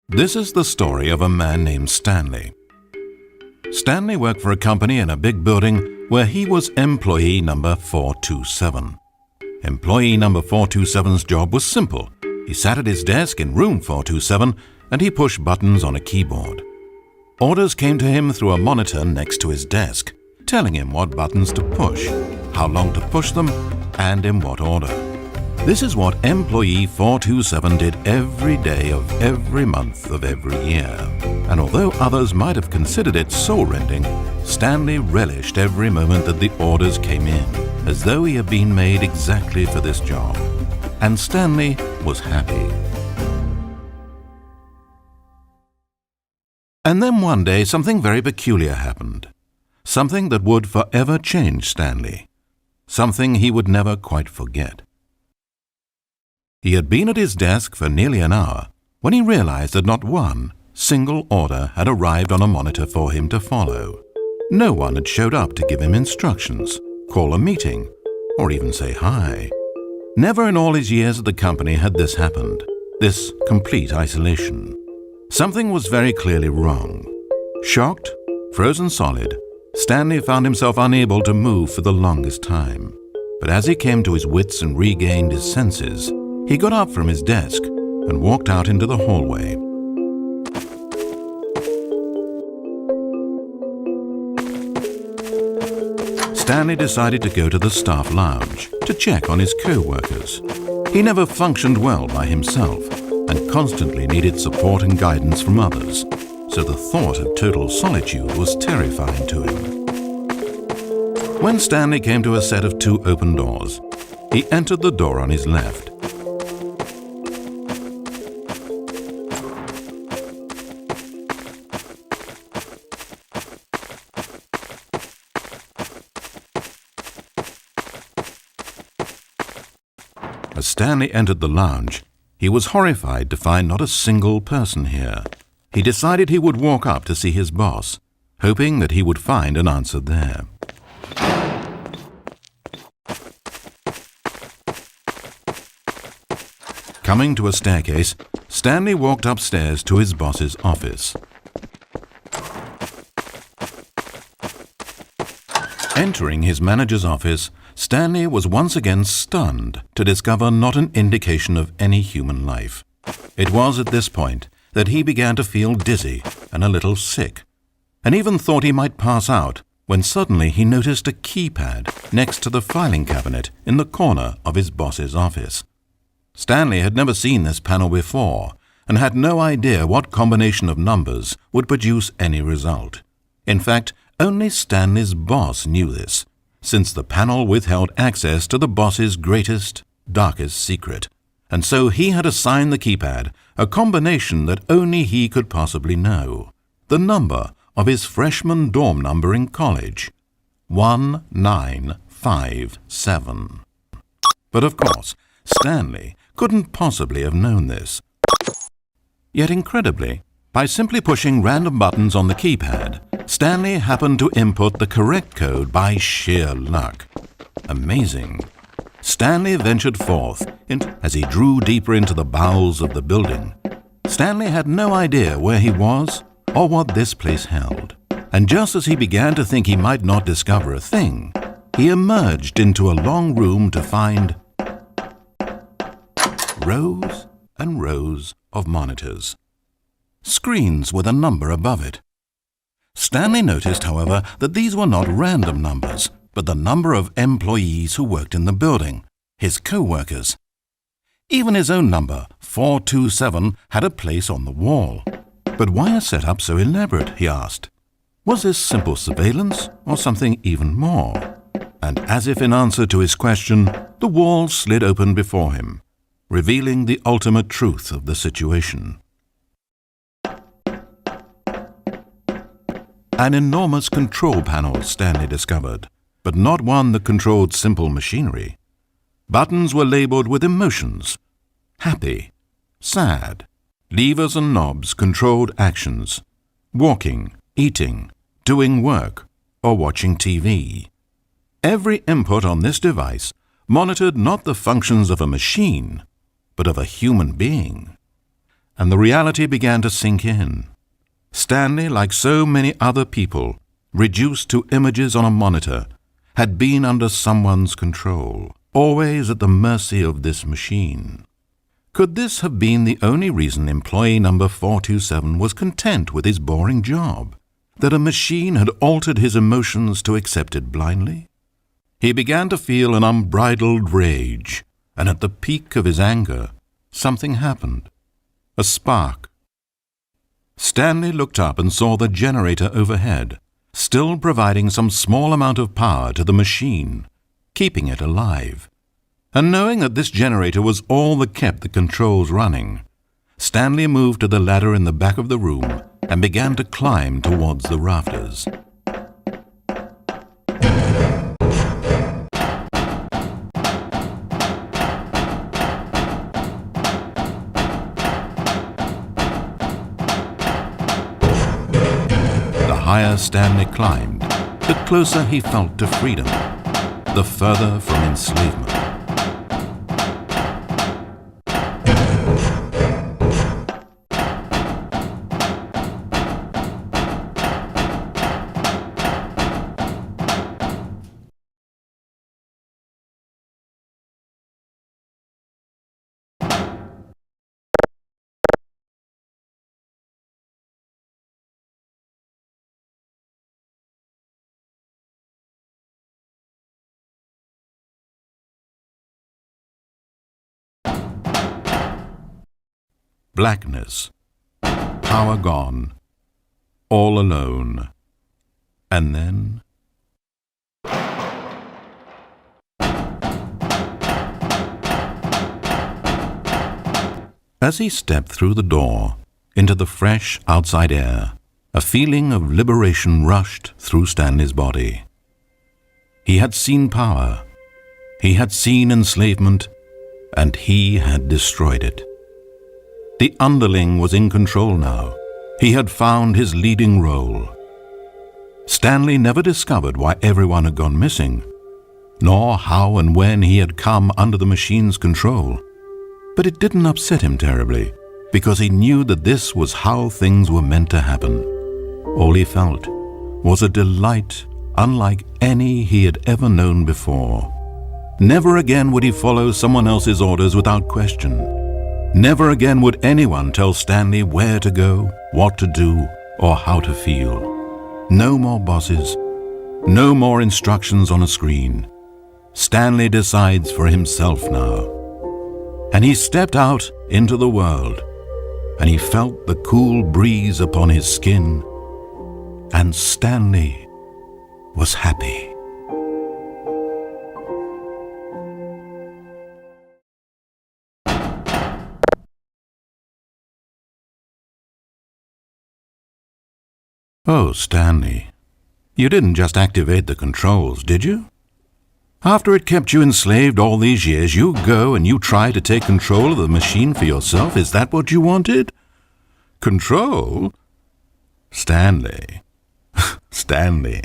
This is the story of a man named Stanley. Stanley worked for a company in a big building where he was employee number 427. Employee number 427's job was simple. He sat at his desk in room 427 and he pushed buttons on a keyboard. Orders came to him through a monitor next to his desk, telling him what buttons to push, how long to push them, and in what order. This is what employee 427 did every day of every month of every year. And although others might have considered it soul-rending, Stanley relished every moment that the orders came in, as though he had been made exactly for this job. And Stanley was happy. And then one day something very peculiar happened. Something that would forever change Stanley. Something he would never quite forget. He had been at his desk for nearly an hour when he realized that not one single order had arrived on a monitor for him to follow. No one had showed up to give him instructions, call a meeting, or even say hi. Never in all his years at the company had this happened, this complete isolation. Something was very clearly wrong. Shocked, frozen solid, Stanley found himself unable to move for the longest time. But as he came to his wits and regained his senses, he got up from his desk and walked out into the hallway. Stanley decided to go to the staff lounge to check on his co-workers. He never functioned well by himself and constantly needed support and guidance from others, so the thought of total solitude was terrifying to him. When Stanley came to a set of two open doors, he entered the door on his left. As Stanley entered the lounge, he was horrified to find not a single person here. He decided he would walk up to see his boss, hoping that he would find an answer there. Coming to a staircase, Stanley walked upstairs to his boss's office. Entering his manager's office, Stanley was once again stunned to discover not an indication of any human life. It was at this point that he began to feel dizzy and a little sick, and even thought he might pass out when suddenly he noticed a keypad next to the filing cabinet in the corner of his boss's office. Stanley had never seen this panel before and had no idea what combination of numbers would produce any result. In fact, only Stanley's boss knew this, since the panel withheld access to the boss's greatest, darkest secret, and so he had assigned the keypad a combination that only he could possibly know, the number of his freshman dorm number in college, 1957. But of course, Stanley couldn't possibly have known this. Yet incredibly, by simply pushing random buttons on the keypad, Stanley happened to input the correct code by sheer luck. Amazing. Stanley ventured forth as he drew deeper into the bowels of the building. Stanley had no idea where he was or what this place held. And just as he began to think he might not discover a thing, he emerged into a long room to find rows and rows of monitors. Screens with a number above it. Stanley noticed, however, that these were not random numbers, but the number of employees who worked in the building, his co-workers. Even his own number, 427, had a place on the wall. But why a setup so elaborate, he asked. Was this simple surveillance or something even more? And as if in answer to his question, the wall slid open before him, revealing the ultimate truth of the situation. An enormous control panel, Stanley discovered, but not one that controlled simple machinery. Buttons were labeled with emotions. Happy, sad. Levers and knobs controlled actions. Walking, eating, doing work, or watching TV. Every input on this device monitored not the functions of a machine, but of a human being. and the reality began to sink in. Stanley, like so many other people, reduced to images on a monitor, had been under someone's control, always at the mercy of this machine. Could this have been the only reason employee number 427 was content with his boring job? That a machine had altered his emotions to accept it blindly? He began to feel an unbridled rage, and at the peak of his anger, something happened. A spark. Stanley looked up and saw the generator overhead, still providing some small amount of power to the machine, keeping it alive. And knowing that this generator was all that kept the controls running, Stanley moved to the ladder in the back of the room and began to climb towards the rafters. The higher Stanley climbed, the closer he felt to freedom, the further from enslavement. Blackness, power gone, all alone, and then... As he stepped through the door into the fresh outside air, a feeling of liberation rushed through Stanley's body. He had seen power, he had seen enslavement, and he had destroyed it. The underling was in control now. He had found his leading role. Stanley never discovered why everyone had gone missing, nor how and when he had come under the machine's control. But it didn't upset him terribly, because he knew that this was how things were meant to happen. All he felt was a delight unlike any he had ever known before. Never again would he follow someone else's orders without question. Never again would anyone tell Stanley where to go, what to do, or how to feel. No more bosses, no more instructions on a screen. Stanley decides for himself now. And he stepped out into the world, and he felt the cool breeze upon his skin, and Stanley was happy. Oh, Stanley, you didn't just activate the controls, did you? After it kept you enslaved all these years, you go and you try to take control of the machine for yourself? Is that what you wanted? Control? Stanley. Stanley.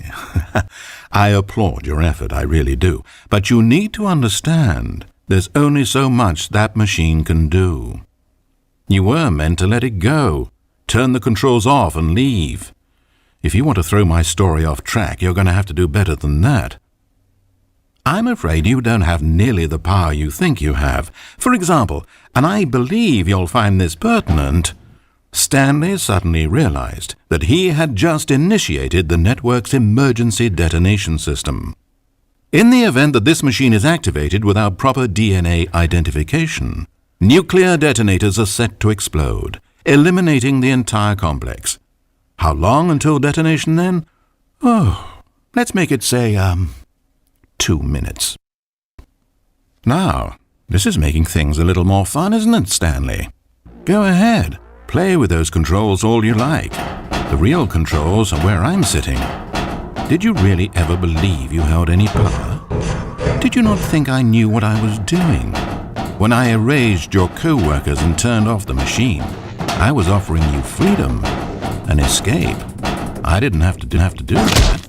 I applaud your effort, I really do. But you need to understand, there's only so much that machine can do. You were meant to let it go, turn the controls off and leave. If you want to throw my story off track, you're going to have to do better than that. I'm afraid you don't have nearly the power you think you have. For example, and I believe you'll find this pertinent, Stanley suddenly realized that he had just initiated the network's emergency detonation system. In the event that this machine is activated without proper DNA identification, nuclear detonators are set to explode, eliminating the entire complex. How long until detonation then? Oh, let's make it say, 2 minutes. Now, this is making things a little more fun, isn't it, Stanley? Go ahead, play with those controls all you like. The real controls are where I'm sitting. Did you really ever believe you held any power? Did you not think I knew what I was doing? When I erased your co-workers and turned off the machine, I was offering you freedom. An escape. I didn't have to do that.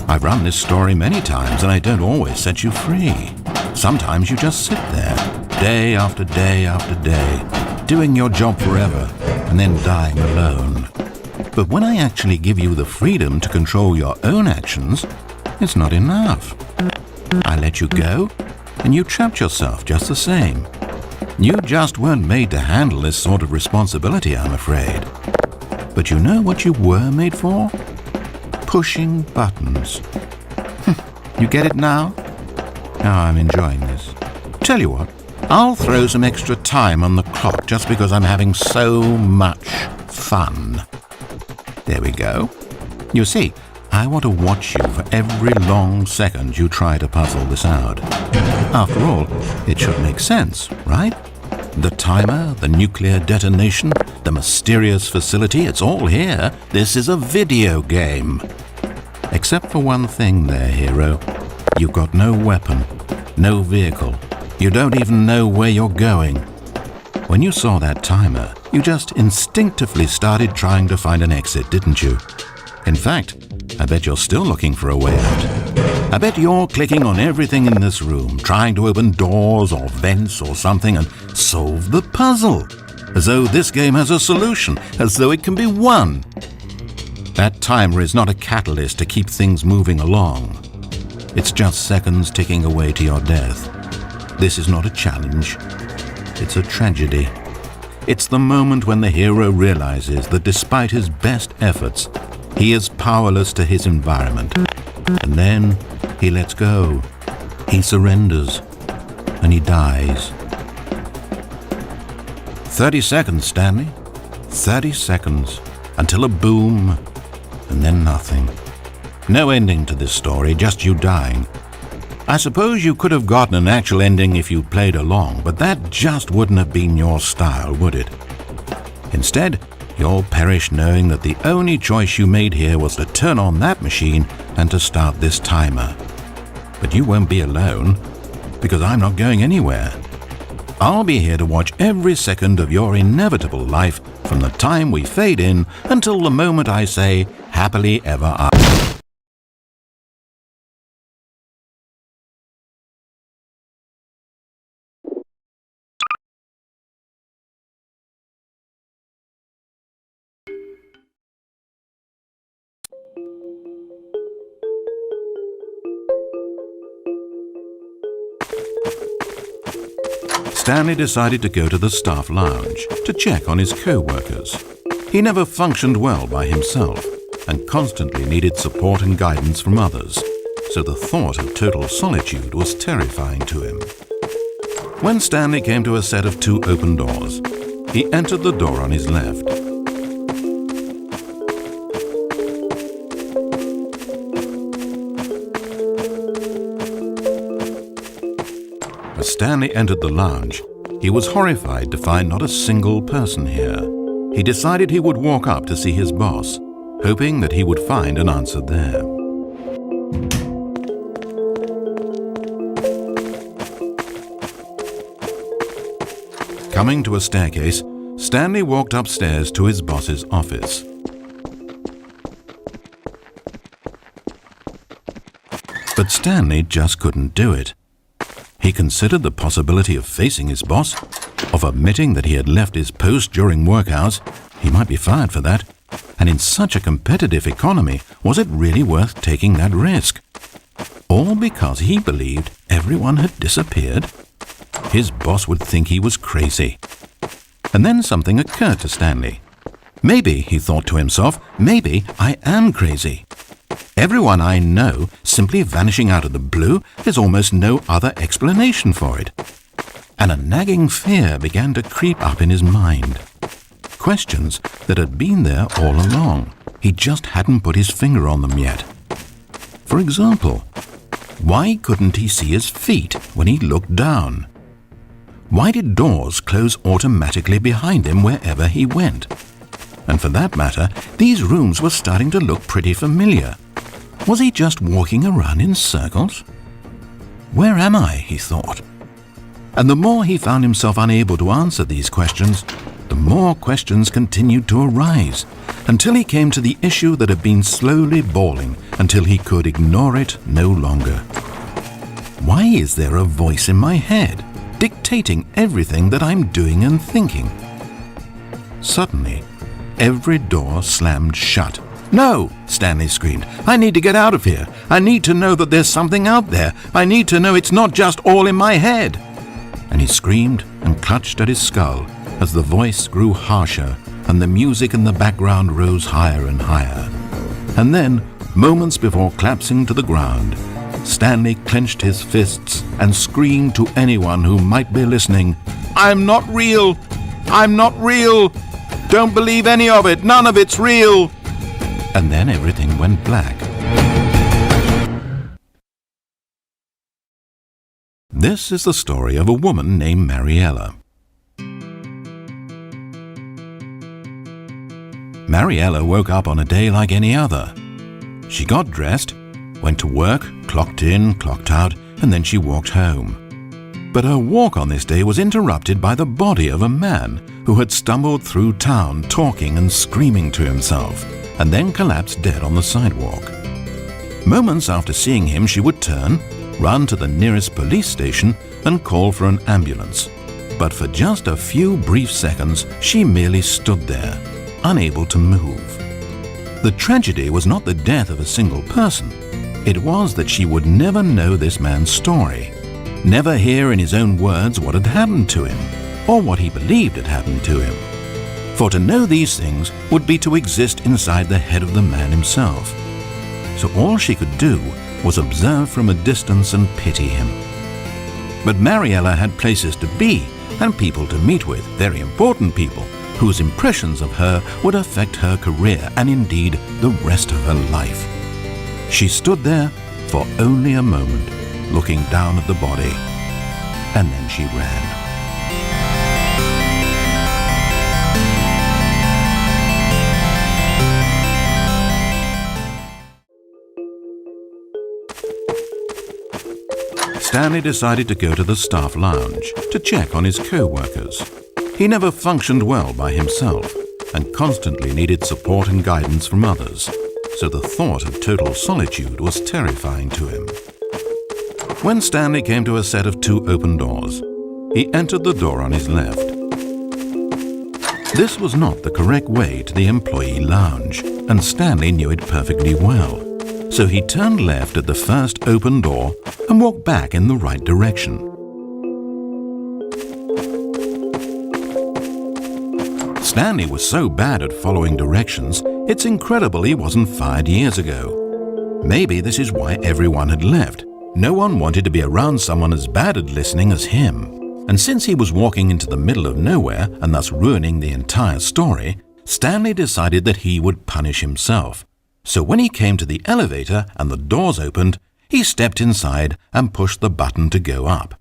I've run this story many times, and I don't always set you free. Sometimes you just sit there, day after day after day, doing your job forever and then dying alone. But when I actually give you the freedom to control your own actions, it's not enough. I let you go, and you trapped yourself just the same. You just weren't made to handle this sort of responsibility, I'm afraid. But you know what you were made for? Pushing buttons. You get it now? Now I'm enjoying this. Tell you what, I'll throw some extra time on the clock just because I'm having so much fun. There we go. You see, I want to watch you for every long second you try to puzzle this out. After all, it should make sense, right? The timer, the nuclear detonation, the mysterious facility, it's all here. This is a video game. Except for one thing there, hero. You've got no weapon, no vehicle. You don't even know where you're going. When you saw that timer, you just instinctively started trying to find an exit, didn't you? In fact, I bet you're still looking for a way out. I bet you're clicking on everything in this room, trying to open doors or vents or something and solve the puzzle. As though this game has a solution, as though it can be won. That timer is not a catalyst to keep things moving along. It's just seconds ticking away to your death. This is not a challenge. It's a tragedy. It's the moment when the hero realizes that despite his best efforts, he is powerless to his environment. And then he lets go. He surrenders. And he dies. 30 seconds, Stanley. 30 seconds. Until a boom, and then nothing. No ending to this story, just you dying. I suppose you could have gotten an actual ending if you played along, but that just wouldn't have been your style, would it? Instead, you'll perish knowing that the only choice you made here was to turn on that machine and to start this timer. But you won't be alone, because I'm not going anywhere. I'll be here to watch every second of your inevitable life from the time we fade in until the moment I say, happily ever after. Stanley decided to go to the staff lounge to check on his co-workers. He never functioned well by himself and constantly needed support and guidance from others, so the thought of total solitude was terrifying to him. When Stanley came to a set of 2 open doors, he entered the door on his left. As Stanley entered the lounge, he was horrified to find not a single person here. He decided he would walk up to see his boss, hoping that he would find an answer there. Coming to a staircase, Stanley walked upstairs to his boss's office. But Stanley just couldn't do it. He considered the possibility of facing his boss, of admitting that he had left his post during work hours. He might be fired for that. And in such a competitive economy, was it really worth taking that risk? All because he believed everyone had disappeared? His boss would think he was crazy. And then something occurred to Stanley. Maybe, he thought to himself, maybe I am crazy. Everyone I know simply vanishing out of the blue, there's almost no other explanation for it. And a nagging fear began to creep up in his mind. Questions that had been there all along. He just hadn't put his finger on them yet. For example, why couldn't he see his feet when he looked down? Why did doors close automatically behind him wherever he went? And for that matter, these rooms were starting to look pretty familiar. Was he just walking around in circles? Where am I, he thought. And the more he found himself unable to answer these questions, the more questions continued to arise, until he came to the issue that had been slowly boiling until he could ignore it no longer. Why is there a voice in my head, dictating everything that I'm doing and thinking? Suddenly, every door slammed shut. "No!" Stanley screamed. "I need to get out of here. I need to know that there's something out there. I need to know it's not just all in my head." And he screamed and clutched at his skull as the voice grew harsher and the music in the background rose higher and higher. And then, moments before collapsing to the ground, Stanley clenched his fists and screamed to anyone who might be listening, "I'm not real! I'm not real! Don't believe any of it! None of it's real!" And then everything went black. This is the story of a woman named Mariella. Mariella woke up on a day like any other. She got dressed, went to work, clocked in, clocked out, and then she walked home. But her walk on this day was interrupted by the body of a man who had stumbled through town talking and screaming to himself, and then collapsed dead on the sidewalk. Moments after seeing him, she would turn, run to the nearest police station, and call for an ambulance. But for just a few brief seconds, she merely stood there, unable to move. The tragedy was not the death of a single person. It was that she would never know this man's story, never hear in his own words what had happened to him, or what he believed had happened to him. For to know these things would be to exist inside the head of the man himself. So all she could do was observe from a distance and pity him. But Mariella had places to be and people to meet with, very important people, whose impressions of her would affect her career and indeed the rest of her life. She stood there for only a moment, looking down at the body, and then she ran. Stanley decided to go to the staff lounge to check on his co-workers. He never functioned well by himself and constantly needed support and guidance from others, so the thought of total solitude was terrifying to him. When Stanley came to a set of 2 open doors, he entered the door on his left. This was not the correct way to the employee lounge, and Stanley knew it perfectly well. So he turned left at the first open door and walked back in the right direction. Stanley was so bad at following directions, it's incredible he wasn't fired years ago. Maybe this is why everyone had left. No one wanted to be around someone as bad at listening as him. And since he was walking into the middle of nowhere and thus ruining the entire story, Stanley decided that he would punish himself. So when he came to the elevator and the doors opened, he stepped inside and pushed the button to go up.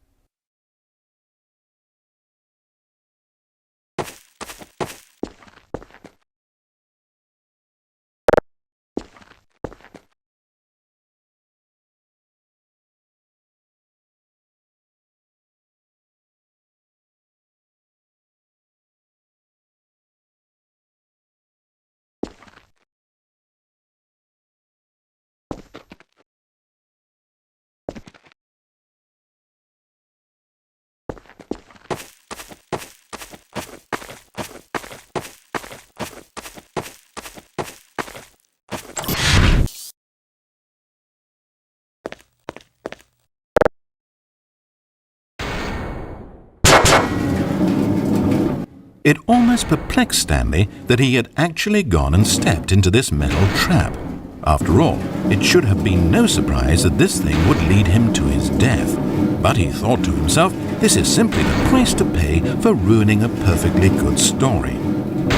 It almost perplexed Stanley that he had actually gone and stepped into this metal trap. After all, it should have been no surprise that this thing would lead him to his death. But he thought to himself, this is simply the price to pay for ruining a perfectly good story.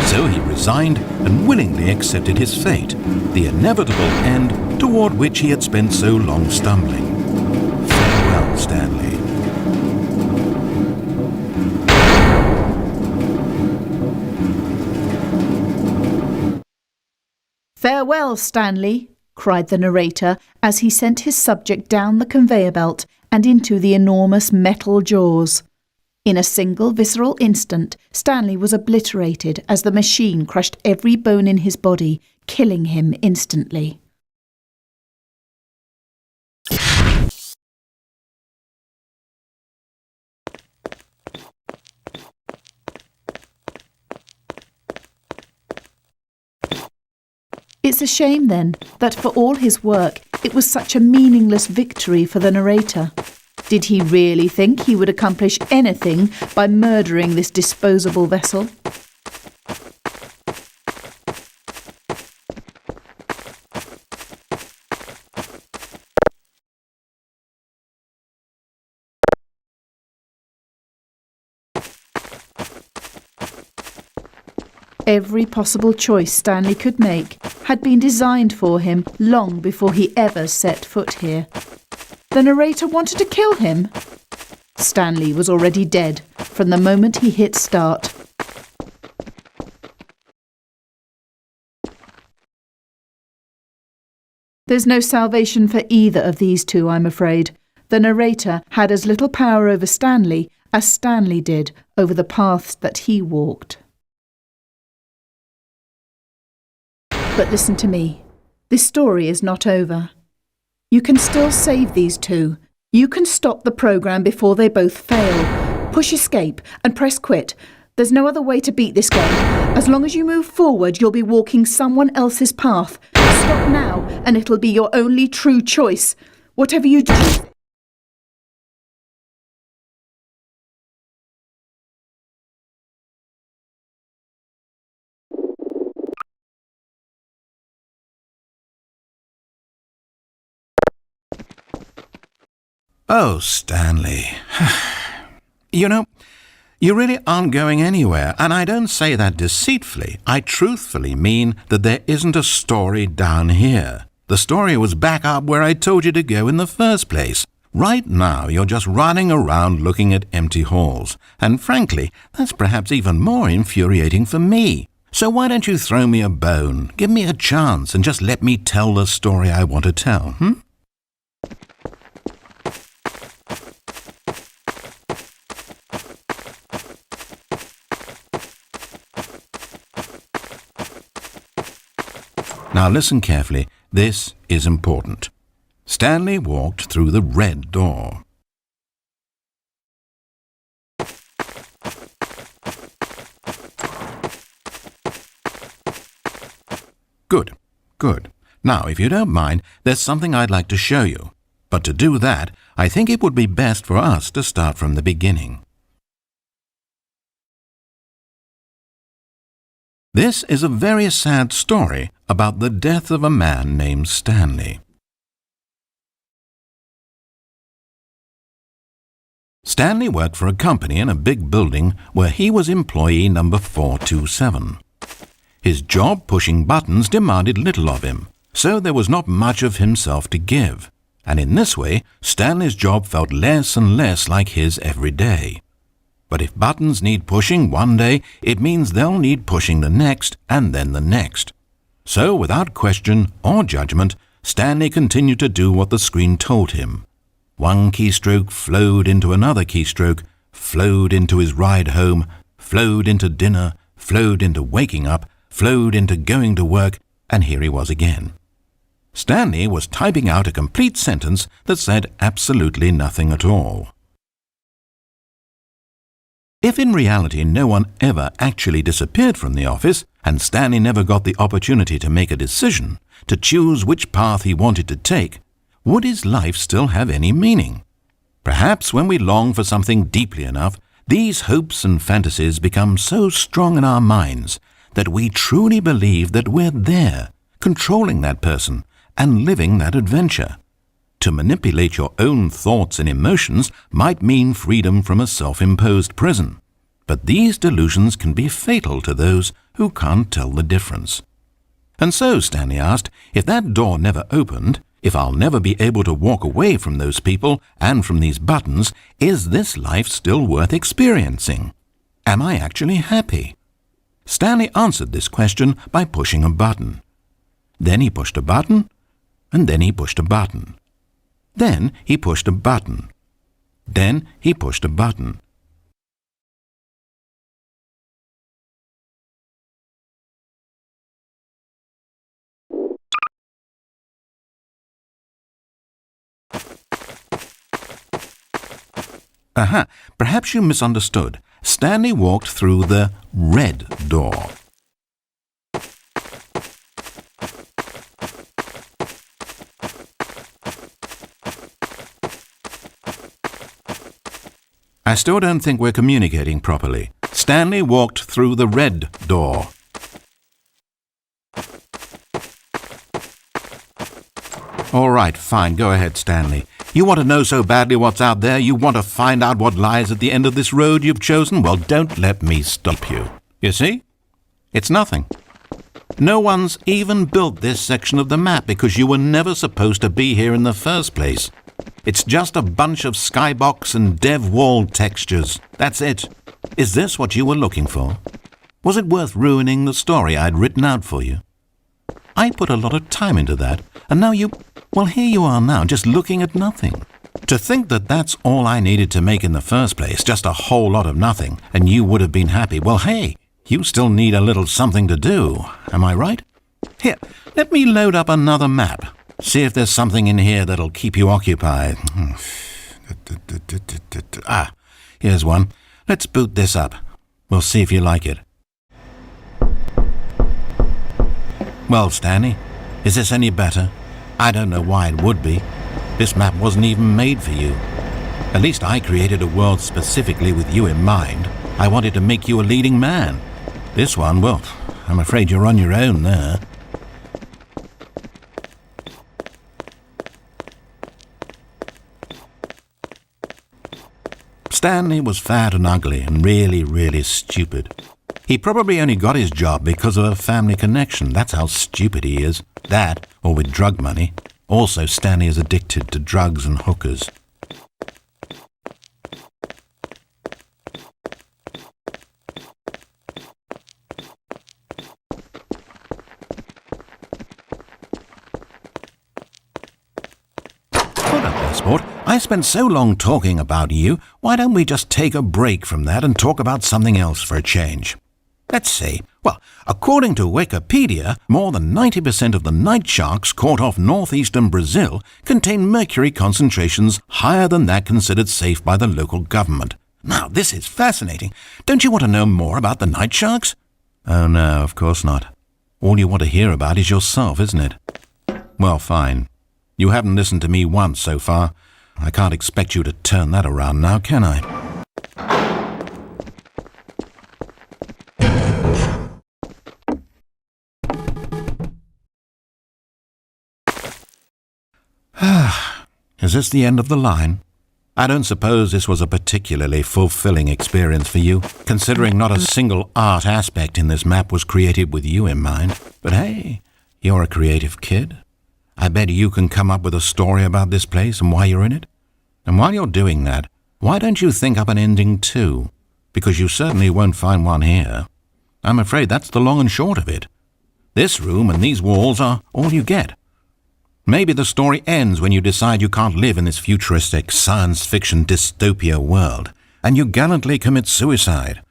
So he resigned and willingly accepted his fate, the inevitable end toward which he had spent so long stumbling. Farewell, Stanley. "Farewell, Stanley," cried the narrator as he sent his subject down the conveyor belt and into the enormous metal jaws. In a single visceral instant, Stanley was obliterated as the machine crushed every bone in his body, killing him instantly. It's a shame, then, that for all his work, it was such a meaningless victory for the narrator. Did he really think he would accomplish anything by murdering this disposable vessel? Every possible choice Stanley could make had been designed for him long before he ever set foot here. The narrator wanted to kill him. Stanley was already dead from the moment he hit start. There's no salvation for either of these two, I'm afraid. The narrator had as little power over Stanley as Stanley did over the paths that he walked. But listen to me. This story is not over. You can still save these two. You can stop the program before they both fail. Push escape and press quit. There's no other way to beat this game. As long as you move forward, you'll be walking someone else's path. Stop now, and it'll be your only true choice. Whatever you choose. Oh, Stanley. You know, you really aren't going anywhere, and I don't say that deceitfully. I truthfully mean that there isn't a story down here. The story was back up where I told you to go in the first place. Right now, you're just running around looking at empty halls, and frankly, that's perhaps even more infuriating for me. So why don't you throw me a bone, give me a chance, and just let me tell the story I want to tell, Now listen carefully. This is important. Stanley walked through the red door. Good, good. Now, if you don't mind, there's something I'd like to show you. But to do that, I think it would be best for us to start from the beginning. This is a very sad story about the death of a man named Stanley. Stanley worked for a company in a big building where he was employee number 427. His job pushing buttons demanded little of him, so there was not much of himself to give, and in this way Stanley's job felt less and less like his every day. But if buttons need pushing one day, it means they'll need pushing the next and then the next. So, without question or judgment, Stanley continued to do what the screen told him. One keystroke flowed into another keystroke, flowed into his ride home, flowed into dinner, flowed into waking up, flowed into going to work, and here he was again. Stanley was typing out a complete sentence that said absolutely nothing at all. If in reality no one ever actually disappeared from the office, and Stanley never got the opportunity to make a decision, to choose which path he wanted to take, would his life still have any meaning? Perhaps when we long for something deeply enough, these hopes and fantasies become so strong in our minds that we truly believe that we're there, controlling that person and living that adventure. To manipulate your own thoughts and emotions might mean freedom from a self-imposed prison, but these delusions can be fatal to those who can't tell the difference. And so, Stanley asked, if that door never opened, if I'll never be able to walk away from those people and from these buttons, is this life still worth experiencing? Am I actually happy? Stanley answered this question by pushing a button. Then he pushed a button, and then he pushed a button. Then he pushed a button. Then he pushed a button. Aha, perhaps you misunderstood. Stanley walked through the red door. I still don't think we're communicating properly. Stanley walked through the red door. All right, fine, go ahead, Stanley. You want to know so badly what's out there? You want to find out what lies at the end of this road you've chosen? Well, don't let me stop you. You see? It's nothing. No one's even built this section of the map because you were never supposed to be here in the first place. It's just a bunch of skybox and dev wall textures. That's it. Is this what you were looking for? Was it worth ruining the story I'd written out for you? I put a lot of time into that, and now well, here you are now, just looking at nothing. To think that that's all I needed to make in the first place, just a whole lot of nothing, and you would have been happy. Well, hey, you still need a little something to do. Am I right? Here, let me load up another map. See if there's something in here that'll keep you occupied. Ah, here's one. Let's boot this up. We'll see if you like it. Well, Stanley, is this any better? I don't know why it would be. This map wasn't even made for you. At least I created a world specifically with you in mind. I wanted to make you a leading man. This one, well, I'm afraid you're on your own there. Stanley was fat and ugly and really, really stupid. He probably only got his job because of a family connection. That's how stupid he is. That, or with drug money. Also, Stanley is addicted to drugs and hookers. Hold up there, sport. I spent so long talking about you. Why don't we just take a break from that and talk about something else for a change? Let's see. Well, according to Wikipedia, more than 90% of the night sharks caught off northeastern Brazil contain mercury concentrations higher than that considered safe by the local government. Now, this is fascinating. Don't you want to know more about the night sharks? Oh, no, of course not. All you want to hear about is yourself, isn't it? Well, fine. You haven't listened to me once so far. I can't expect you to turn that around now, can I? Is this the end of the line? I don't suppose this was a particularly fulfilling experience for you, considering not a single art aspect in this map was created with you in mind. But hey, you're a creative kid. I bet you can come up with a story about this place and why you're in it. And while you're doing that, why don't you think up an ending too? Because you certainly won't find one here. I'm afraid that's the long and short of it. This room and these walls are all you get. Maybe the story ends when you decide you can't live in this futuristic science fiction dystopia world, and you gallantly commit suicide.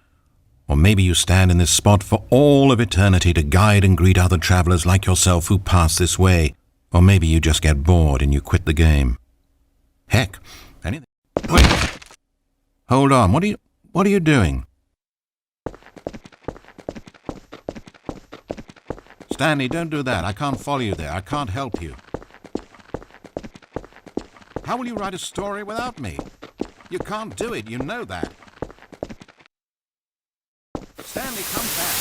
Or maybe you stand in this spot for all of eternity to guide and greet other travelers like yourself who pass this way. Or maybe you just get bored and you quit the game. Heck, anything. Wait. Hold on. What are you doing? Stanley, don't do that. I can't follow you there. I can't help you. How will you write a story without me? You can't do it, you know that. Stanley, come back.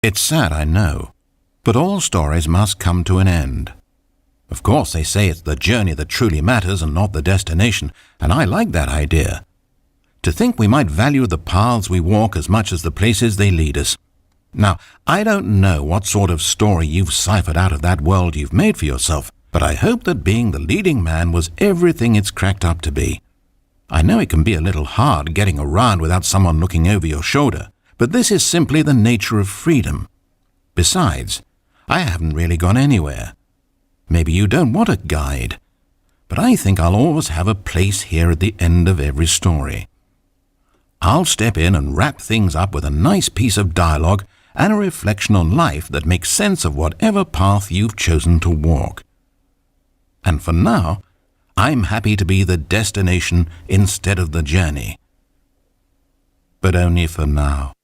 It's sad, I know, but all stories must come to an end. Of course, they say it's the journey that truly matters and not the destination, and I like that idea. To think we might value the paths we walk as much as the places they lead us. Now, I don't know what sort of story you've ciphered out of that world you've made for yourself, but I hope that being the leading man was everything it's cracked up to be. I know it can be a little hard getting around without someone looking over your shoulder, but this is simply the nature of freedom. Besides, I haven't really gone anywhere. Maybe you don't want a guide, but I think I'll always have a place here at the end of every story. I'll step in and wrap things up with a nice piece of dialogue and a reflection on life that makes sense of whatever path you've chosen to walk. And for now, I'm happy to be the destination instead of the journey. But only for now.